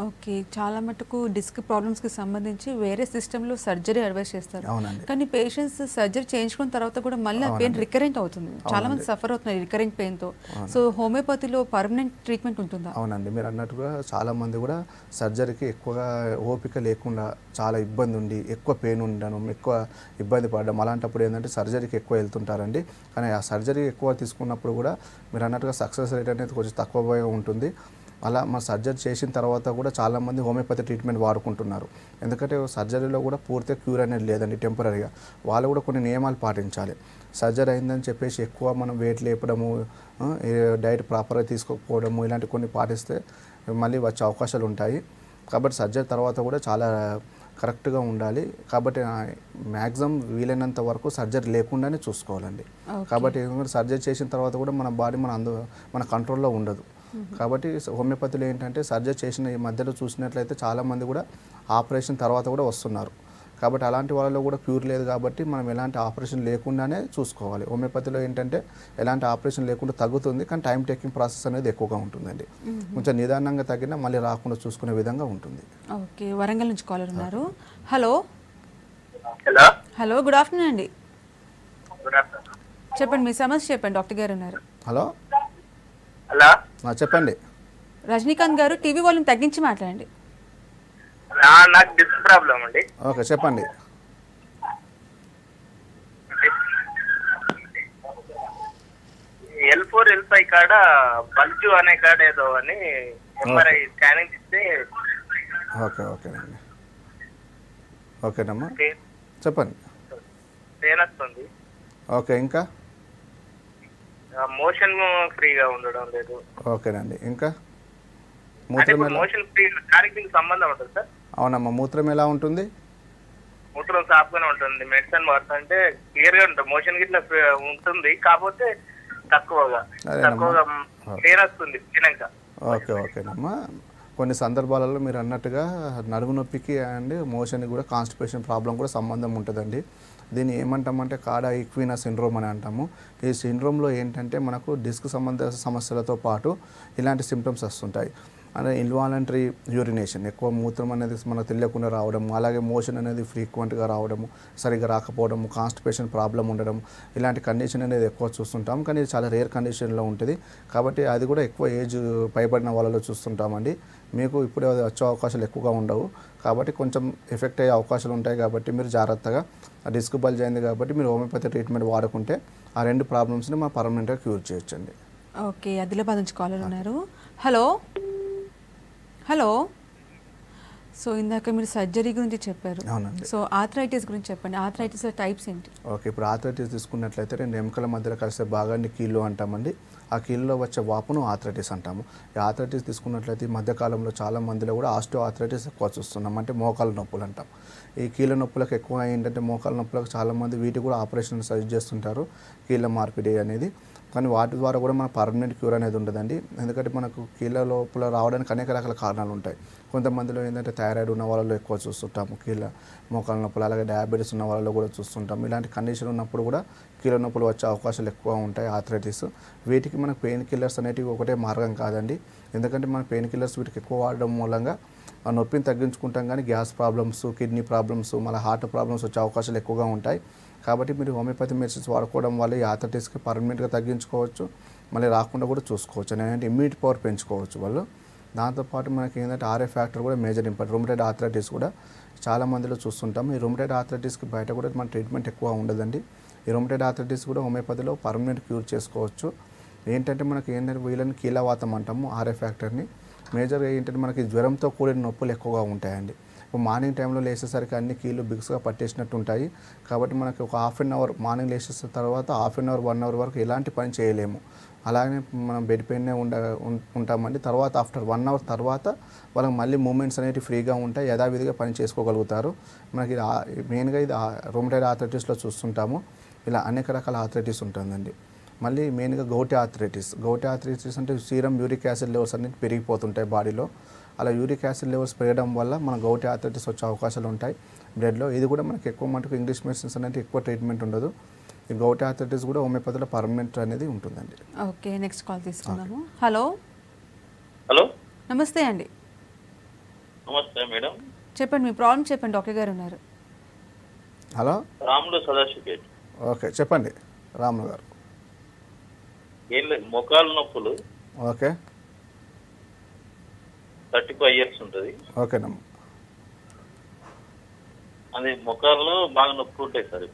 ఓకే, చాలా మటుకు డిస్క్ ప్రాబ్లమ్స్కి సంబంధించి వేరే సిస్టంలో సర్జరీ అడ్వైస్ చేస్తారు. అవునండి. కానీ పేషెంట్స్ సర్జరీ చేయించుకున్న తర్వాత కూడా మళ్ళీ ఆ పెయిన్ రికరెంట్ అవుతుంది. చాలా మంది సఫర్ అవుతున్నారు రికరెంట్ పెయిన్తో. సో హోమియోపతిలో పర్మనెంట్ ట్రీట్మెంట్ ఉంటుందా? అవునండి, మీరు అన్నట్టుగా చాలామంది కూడా సర్జరీకి ఎక్కువగా ఓపిక లేకుండా చాలా ఇబ్బంది ఉండి ఎక్కువ పెయిన్ ఉండడం, ఎక్కువ ఇబ్బంది పడడం, అలాంటప్పుడు ఏంటంటే సర్జరీకి ఎక్కువ వెళ్తుంటారండి. కానీ ఆ సర్జరీ ఎక్కువ తీసుకున్నప్పుడు కూడా మీరు అన్నట్టుగా సక్సెస్ రేట్ అనేది కొంచెం తక్కువగా ఉంటుంది. అలా మన సర్జరీ చేసిన తర్వాత కూడా చాలామంది హోమియోపతి ట్రీట్మెంట్ వాడుకుంటున్నారు. ఎందుకంటే సర్జరీలో కూడా పూర్తిగా క్యూర్ అనేది లేదండి. టెంపరీగా వాళ్ళు కూడా కొన్ని నియమాలు పాటించాలి. సర్జరీ అయిందని చెప్పేసి ఎక్కువ మనం వెయిట్ లేపడము, డైట్ ప్రాపర్గా తీసుకోకపోవడము, ఇలాంటి కొన్ని పాటిస్తే మళ్ళీ వచ్చే అవకాశాలు ఉంటాయి. కాబట్టి సర్జరీ తర్వాత కూడా చాలా కరెక్ట్గా ఉండాలి. కాబట్టి మ్యాక్సిమం వీలైనంత వరకు సర్జరీ లేకుండానే చూసుకోవాలండి. కాబట్టి సర్జరీ చేసిన తర్వాత కూడా మన బాడీ మన కంట్రోల్లో ఉండదు. కాబట్టి హోమియోపతిలో ఏంటంటే సర్జరీ చేసిన ఈ మధ్యలో చూసినట్లయితే చాలామంది కూడా ఆపరేషన్ తర్వాత కూడా వస్తున్నారు. కాబట్టి అలాంటి వాళ్ళలో కూడా క్యూర్ లేదు. కాబట్టి మనం ఎలాంటి ఆపరేషన్ లేకుండానే చూసుకోవాలి. హోమియోపతిలో ఏంటంటే ఎలాంటి ఆపరేషన్ లేకుండా తగ్గుతుంది, కానీ టైం టేకింగ్ ప్రాసెస్ అనేది ఎక్కువగా ఉంటుందండి. కొంచెం నిదానంగా తగ్గినా మళ్ళీ రాకుండా చూసుకునే విధంగా ఉంటుంది. ఓకే, వరంగల్ నుంచి కాలర్ ఉన్నారు. Hello hello hello, good afternoon అండి. చెప్పండి, మీ సమస్య చెప్పండి, డాక్టర్ గారు ఉన్నారు. హలో హలో చెప్పండి. రజనీకాంత్ గారు, టీవీ వాళ్ళని తగ్గించి మాట్లాడండి. నాకు డిస్క్ ప్రాబ్లం అండి. ఓకే, చెప్పండి. L4 L5 కాడ బల్జు అనే కాడ ఏదో అని ఎంఆర్ఐ స్కానింగ్ ఇస్తే ఓకేనండి. ఓకేనమ్మా, చెప్పండి. పెయిన్ వస్తుంది. ఓకే, ఇంకా మోషన్ ఫ్రీగా ఉండడం లేదు. ఓకేనండి. ఇంకా మోషన్ ఫ్రీ దానికి సంబంధం ఉంటుంది సార్? అవునమ్మా. మూత్రం ఎలా ఉంటుంది? మూత్రం సాఫ్గానే ఉంటుంది. మెడిసిన్ వాడుతుంటే క్లియర్ గా ఉంటుంది. మోషన్ గిట్లా ఉంటుంది, కాకపోతే తక్కువగా పెయిన్ వస్తుంది తినాక. ఓకేనమ్మా. కొన్ని సందర్భాలలో మీరు అన్నట్టుగా నడుము నొప్పికి అండ్ మోషన్కి కూడా కాన్స్టిపేషన్ ప్రాబ్లం కూడా సంబంధం ఉంటుందండి. దీన్ని ఏమంటామంటే కాడా ఈక్వినా సిండ్రోమ్ అని అంటాము. ఈ సిండ్రోమ్లో ఏంటంటే మనకు డిస్క్ సంబంధ సమస్యలతో పాటు ఇలాంటి సిమ్టమ్స్ వస్తుంటాయి. అంటే ఇన్వాలంటరీ యూరినేషన్, ఎక్కువ మూత్రం అనేది మనకు తెలియకుండా రావడం, అలాగే మోషన్ అనేది ఫ్రీక్వెంట్గా రావడము, సరిగ్గా రాకపోవడము, కాన్స్టిపేషన్ ప్రాబ్లం ఉండడం, ఇలాంటి కండిషన్ అనేది ఎక్కువ చూస్తుంటాం. కానీ ఇది చాలా రేర్ కండిషన్లో ఉంటుంది కాబట్టి అది కూడా ఎక్కువ ఏజ్ పైబడిన వాళ్ళలో చూస్తుంటామండి. మీకు ఇప్పుడే వచ్చే అవకాశాలు ఎక్కువగా ఉండవు కాబట్టి కొంచెం ఎఫెక్ట్ అయ్యే అవకాశాలు ఉంటాయి. కాబట్టి మీరు జాగ్రత్తగా డిస్క్ బల్జ్ అయింది కాబట్టి మీరు హోమియోపతి ట్రీట్మెంట్ వాడుకుంటే ఆ 2 ప్రాబ్లమ్స్ని మనం పర్మనెంట్గా క్యూర్ చేయొచ్చండి. ఓకే, ఆదిలాబాద్ నుంచి కాలర్ ఉన్నారు. Hello hello. సో ఇందాక మీరు సర్జరీ గురించి చెప్పారు. అవునండి. సో ఆర్థరైటిస్ గురించి చెప్పండి. ఆర్థరైటిస్ టైప్స్ ఏంటి? ఓకే, ఇప్పుడు ఆర్థరైటిస్ తీసుకున్నట్లయితే 2 ఎముకల మధ్యలో కలిసే భాగాన్ని కీళ్ళు అంటామండి. ఆ కీళ్ళలో వచ్చే వాపును ఆర్థరైటిస్ అంటాము. ఈ ఆర్థరైటిస్ తీసుకున్నట్లయితే ఈ మధ్యకాలంలో చాలా మందిలో కూడా ఆస్టియో ఆర్థరైటిస్ ఎక్కువ చూస్తున్నాం, అంటే మోకాల నొప్పులు అంటాం. ఈ కీళ్ళ నొప్పులకు ఎక్కువ ఏంటంటే మోకాల నొప్పులకు చాలామంది వీటి కూడా ఆపరేషన్ సజెస్ట్ చేస్తుంటారు, కీళ్ళ మార్పిడి అనేది. కానీ వాటి ద్వారా కూడా మన పర్మనెంట్ క్యూర్ అనేది ఉండదండి. ఎందుకంటే మనకు కీళ్ళ లోపల రావడానికి అనేక రకాల కారణాలు ఉంటాయి. కొంతమందిలో ఏంటంటే థైరాయిడ్ ఉన్న వాళ్ళలో ఎక్కువ చూస్తుంటాము కీళ్ళ మోకాల నొప్పులు, అలాగే డయాబెటీస్ ఉన్న వాళ్ళలో కూడా చూస్తుంటాం. ఇలాంటి కండిషన్ ఉన్నప్పుడు కూడా కీళ్ళ నొప్పులు వచ్చే అవకాశాలు ఎక్కువ ఉంటాయి ఆర్థరైటిస్. వీటికి మనకు పెయిన్ కిల్లర్స్ అనేటివి ఒకటే మార్గం కాదండి. ఎందుకంటే మన పెయిన్ కిల్లర్స్ వీటికి ఎక్కువ వాడడం మూలంగా ఆ నొప్పిని తగ్గించుకుంటాం, కానీ గ్యాస్ ప్రాబ్లమ్స్, కిడ్నీ ప్రాబ్లమ్స్, మళ్ళీ హార్ట్ ప్రాబ్లమ్స్ వచ్చే అవకాశాలు ఎక్కువగా ఉంటాయి. కాబట్టి మీరు హోమియోపతి మెడిసిన్స్ వాడుకోవడం వల్ల ఈ ఆర్థరైటిస్కి పర్మనెంట్గా తగ్గించుకోవచ్చు, మళ్ళీ రాకుండా కూడా చూసుకోవచ్చు. ఏంటంటే ఇమ్యూనిటీ పవర్ పెంచుకోవచ్చు వాళ్ళు. దాంతోపాటు మనకి ఏంటంటే ఆర్ఏ ఫ్యాక్టర్ కూడా మేజర్ ఇంపార్టెంట్. రూమటైడ్ ఆర్థరైటిస్ కూడా చాలా మందిలో చూస్తుంటాం. ఈ రూమటైడ్ ఆర్థరైటిస్కి బయట కూడా మన ట్రీట్మెంట్ ఎక్కువ ఉండదండి. ఈ రూమటైడ్ ఆర్థరైటిస్ కూడా హోమియోపతిలో పర్మనెంట్ క్యూర్ చేసుకోవచ్చు. ఏంటంటే మనకి ఏంటంటే వీళ్ళని కీలవాతం అంటాము, ఆర్ఏ ఫ్యాక్టర్ని. మేజర్గా ఏంటంటే మనకి జ్వరంతో కూడిన నొప్పులు ఎక్కువగా ఉంటాయండి. ఇప్పుడు మార్నింగ్ టైంలో లేచేసరికి అన్ని కీళ్ళు బిగ్స్గా పట్టేసినట్టు ఉంటాయి. కాబట్టి మనకి ఒక హాఫ్ అన్ అవర్ మార్నింగ్ లేచేసిన తర్వాత హాఫ్ అన్ అవర్ 1 అవర్ వరకు ఎలాంటి పని చేయలేము. అలాగే మనం బెడ్ పైనే ఉంటామండి. తర్వాత ఆఫ్టర్ 1 అవర్ తర్వాత వాళ్ళకి మళ్ళీ మూమెంట్స్ అనేవి ఫ్రీగా ఉంటాయి, యథావిధిగా పని చేసుకోగలుగుతారు. మనకి మెయిన్గా ఇది రూమటైడ్ ఆర్థరైటిస్లో చూస్తుంటాము. ఇలా అనేక రకాల ఆర్థరైటిస్ ఉంటుందండి. మళ్ళీ మెయిన్గా గౌటీ ఆర్థరైటిస్ అంటే సీరం యూరిక్ యాసిడ్ లెవెల్స్ అనేవి పెరిగిపోతుంటాయి బాడీలో. అలా యూరిక్ యాసిడ్ లెవెల్స్ పెరగడం వల్ల మన గౌటీ ఆర్థరైటిస్ వచ్చే అవకాశాలు ఉంటాయి బ్లడ్లో. ఇది కూడా మనకి ఎక్కువ మటుకు ఇంగ్లీష్ మెడిసిన్స్ అనేది ఎక్కువ ట్రీట్మెంట్ ఉండదు. ఈ గౌటీ ఆర్థరైటిస్ కూడా హోమియోపతిలో పర్మనెంట్ అనేది ఉంటుందండి. ఓకే, నెక్స్ట్ కాల్ తీసుకుందాము. హలో హలో, నమస్తే అండి. నమస్తే మేడం. చెప్పండి, మీ ప్రాబ్లం చెప్పండి, డాక్టర్ గారు ఉన్నారు. హలో, రాములు సదాశివపేట. ఓకే చెప్పండి రాములు గారు. ఏం లేదు, మోకాలు నొప్పులు. ఓకే 35 years ఉంటుంది. ఓకేనమ్మా. అది మోకాళ్ళు బాగా నొప్పి ఉంటాయి సార్.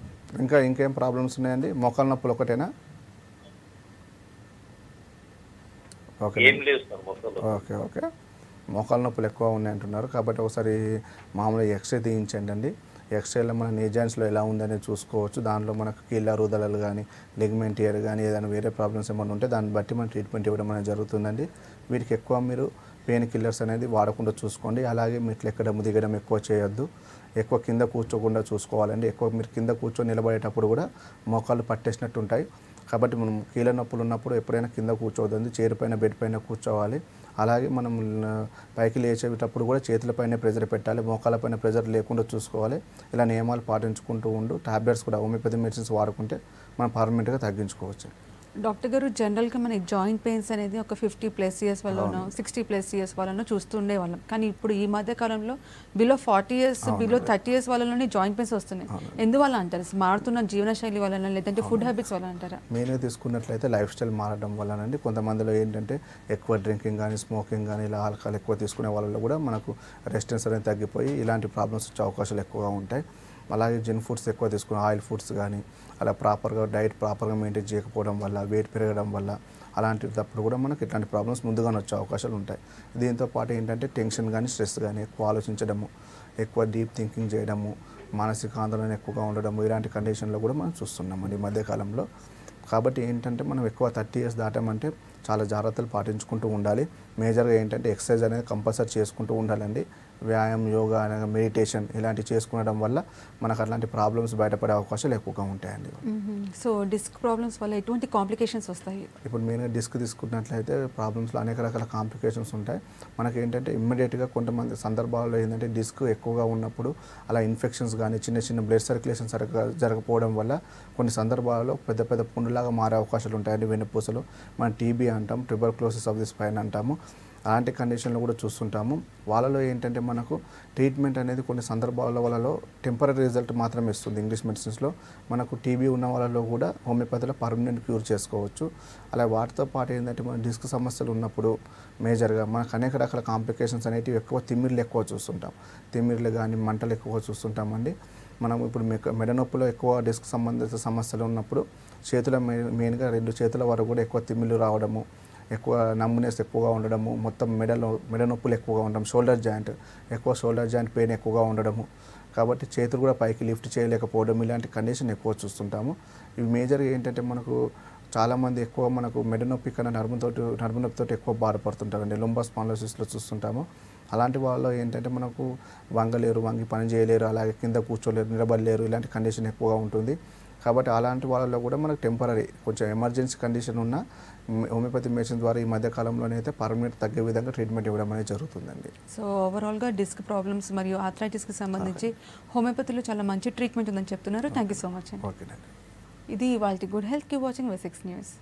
ఇంకేం ప్రాబ్లమ్స్ ఉన్నాయండి? మోకాల నొప్పులు ఒకటేనా? ఓకే ఏం లేదు సార్ మోకాళ్ళు. ఓకే మోకాల నొప్పులు ఎక్కువ ఉన్నాయంటున్నారు కాబట్టి ఒకసారి మామూలుగా ఎక్స్రే తీయించండి అండి. ఎక్స్రేలో మన నీ జాయింట్స్లో ఎలా ఉందనేది చూసుకోవచ్చు. దాంట్లో మనకు కీళ్ళ రుదలలు కానీ లిగమెంట్ ఇయర్ కానీ ఏదైనా వేరే ప్రాబ్లమ్స్ ఏమైనా ఉంటే దాన్ని బట్టి మనం ట్రీట్మెంట్ ఇవ్వడం అనేది జరుగుతుందండి. వీటికి ఎక్కువ మీరు పెయిన్ కిల్లర్స్ అనేది వాడకుండా చూసుకోండి. అలాగే మెట్లు ఎక్కడం దిగడం ఎక్కువ చేయొద్దు. ఎక్కువ కింద కూర్చోకుండా చూసుకోవాలండి. ఎక్కువ మీరు కింద కూర్చొని నిలబడేటప్పుడు కూడా మోకాళ్ళు పట్టేసినట్టు ఉంటాయి. కాబట్టి మనం కీళ్ళ నొప్పులు ఉన్నప్పుడు ఎప్పుడైనా కింద కూర్చోవద్దండి, చైర్ పైన బెడ్ పైన కూర్చోవాలి. అలాగే మనం పైకి లేచేటప్పుడు కూడా చేతులపైన ప్రెజర్ పెట్టాలి, మోకాళ్ళపైన ప్రెజర్ లేకుండా చూసుకోవాలి. ఇలా నియమాలు పాటించుకుంటూ ఉండు. టాబ్లెట్స్ కూడా హోమియోపతి మెడిసిన్స్ వాడుకుంటే మనం పర్మనెంట్గా తగ్గించుకోవచ్చు. డాక్టర్ గారు, జనరల్గా మనకి జాయింట్ పెయిన్స్ అనేది ఒక 50+ years వల్లనో 60+ years వల్లనో చూస్తుండే వాళ్ళం. కానీ ఇప్పుడు ఈ మధ్య కాలంలో బిలో 40 years, బిలో 30 years వాళ్ళలోనే జాయింట్ పెయిన్స్ వస్తున్నాయి. ఎందువల్ల అంటారు? మారుతున్న జీవనశైలి వలన, లేదంటే ఫుడ్ హ్యాబిట్స్ వల్ల అంటారా? మెయిన్గా తీసుకున్నట్లయితే లైఫ్ స్టైల్ మారడం వల్లనండి. కొంతమందిలో ఏంటంటే ఎక్కువ డ్రింకింగ్ కానీ స్మోకింగ్ కానీ ఇలా ఆల్కహాల్ ఎక్కువ తీసుకునే వాళ్ళలో కూడా మనకు రెసిస్టెన్స్ అనేది తగ్గిపోయి ఇలాంటి ప్రాబ్లమ్స్ వచ్చే అవకాశాలు ఎక్కువగా ఉంటాయి. అలాగే జంక్ ఫుడ్స్ ఎక్కువ తీసుకుని ఆయిల్ ఫుడ్స్ కానీ అలా ప్రాపర్గా డైట్ ప్రాపర్గా మెయింటైన్ చేయకపోవడం వల్ల, వెయిట్ పెరగడం వల్ల అలాంటిప్పుడు కూడా మనకి ఇట్లాంటి ప్రాబ్లమ్స్ ముందుగానే వచ్చే అవకాశాలు ఉంటాయి. దీంతో పాటు ఏంటంటే టెన్షన్ కానీ స్ట్రెస్ కానీ ఎక్కువ ఆలోచించడము, ఎక్కువ డీప్ థింకింగ్ చేయడము, మానసిక ఆందోళన ఎక్కువగా ఉండడము, ఇలాంటి కండిషన్లో కూడా మనం చూస్తున్నామండి ఈ మధ్యకాలంలో. కాబట్టి ఏంటంటే మనం ఎక్కువ 30 years దాటామంటే చాలా జాగ్రత్తలు పాటించుకుంటూ ఉండాలి. మేజర్గా ఏంటంటే ఎక్సర్సైజ్ అనేది కంపల్సరీ చేసుకుంటూ ఉండాలండి. వ్యాయామం, యోగా, మెడిటేషన్ ఇలాంటివి చేసుకునడం వల్ల మనకు అట్లాంటి ప్రాబ్లమ్స్ బయటపడే అవకాశాలు ఎక్కువగా ఉంటాయండి. సో డిస్క్ ప్రాబ్లమ్స్ వల్ల ఎటువంటి కాంప్లికేషన్స్ వస్తాయి? ఇప్పుడు మెయిన్గా డిస్క్ తీసుకున్నట్లయితే ప్రాబ్లమ్స్లో అనేక రకాల కాంప్లికేషన్స్ ఉంటాయి. మనకి ఏంటంటే ఇమ్మీడియట్గా కొంతమంది సందర్భాల్లో ఏంటంటే డిస్క్ ఎక్కువగా ఉన్నప్పుడు అలా ఇన్ఫెక్షన్స్ కానీ చిన్న చిన్న బ్లడ్ సర్క్యులేషన్ సరిగ్గా జరగకపోవడం వల్ల కొన్ని సందర్భాల్లో పెద్ద పెద్ద పుండులాగా మారే అవకాశాలు ఉంటాయండి. వెన్నుపూసలు మనం టీబీ అంటాం, ట్యూబర్క్లోసిస్ ఆఫ్ ది స్పైన్ అంటాము. అలాంటి కండిషన్లో కూడా చూస్తుంటాము. వాళ్ళలో ఏంటంటే మనకు ట్రీట్మెంట్ అనేది కొన్ని సందర్భాలలో టెంపరీ రిజల్ట్ మాత్రమే ఇస్తుంది. ఇంగ్లీష్ మెడిసిన్స్లో మనకు టీబీ ఉన్న వాళ్ళలో కూడా హోమియోపతిలో పర్మనెంట్ క్యూర్ చేసుకోవచ్చు. అలా వాటితో పాటు ఏంటంటే మన డిస్క్ సమస్యలు ఉన్నప్పుడు మేజర్గా మనకు అనేక రకాల కాంప్లికేషన్స్ అనేటివి ఎక్కువ తిమ్మిర్లు ఎక్కువ చూస్తుంటాం. తిమ్మిర్లు కానీ మంటలు ఎక్కువ చూస్తుంటామండి. మనం ఇప్పుడు మెడ నొప్పిలో ఎక్కువ డిస్క్ సంబంధిత సమస్యలు ఉన్నప్పుడు చేతుల మెయిన్గా 2 చేతుల వరకు కూడా ఎక్కువ తిమ్మిర్లు రావడము, ఎక్కువ నమ్మునెస్ ఎక్కువగా ఉండడము, మొత్తం మెడ నొప్పులు ఎక్కువగా ఉండడం, షోల్డర్ జాయింట్ పెయిన్ ఎక్కువగా ఉండడము, కాబట్టి చేతులు కూడా పైకి లిఫ్ట్ చేయలేకపోవడం, ఇలాంటి కండిషన్ ఎక్కువ చూస్తుంటాము. ఇవి మేజర్గా ఏంటంటే మనకు చాలామంది ఎక్కువ మనకు మెడ నొప్పి కన్నా నడుము నొప్పితో ఎక్కువ బాధపడుతుంటారండి. లుంబస్ స్పాండిలోసిస్లో చూస్తుంటాము. అలాంటి వాళ్ళు ఏంటంటే మనకు వంగి పని చేయలేరు, అలాగే కింద కూర్చోలేరు, నిలబడలేరు, ఇలాంటి కండిషన్ ఎక్కువగా ఉంటుంది. కాబట్టి అలాంటి వాళ్ళలో కూడా మనకు టెంపరీ కొంచెం ఎమర్జెన్సీ కండిషన్ ఉన్న హోమియోపతి మెడిసిన్ ద్వారా ఈ మధ్య కాలంలోనైతే పర్మనెంట్ తగ్గే విధంగా ట్రీట్మెంట్ ఇవ్వడం అనేది జరుగుతుందండి. సో ఓవరాల్గా డిస్క్ ప్రాబ్లమ్స్ మరియు ఆర్థరైటిస్కి సంబంధించి హోమియోపతిలో చాలా మంచి ట్రీట్మెంట్ ఉందని చెప్తున్నారు. థ్యాంక్ యూ సో మచ్ అండి. ఓకేనండి. ఇది వాళ్ళ గుడ్ హెల్త్కి వాచింగ్ V6 న్యూస్.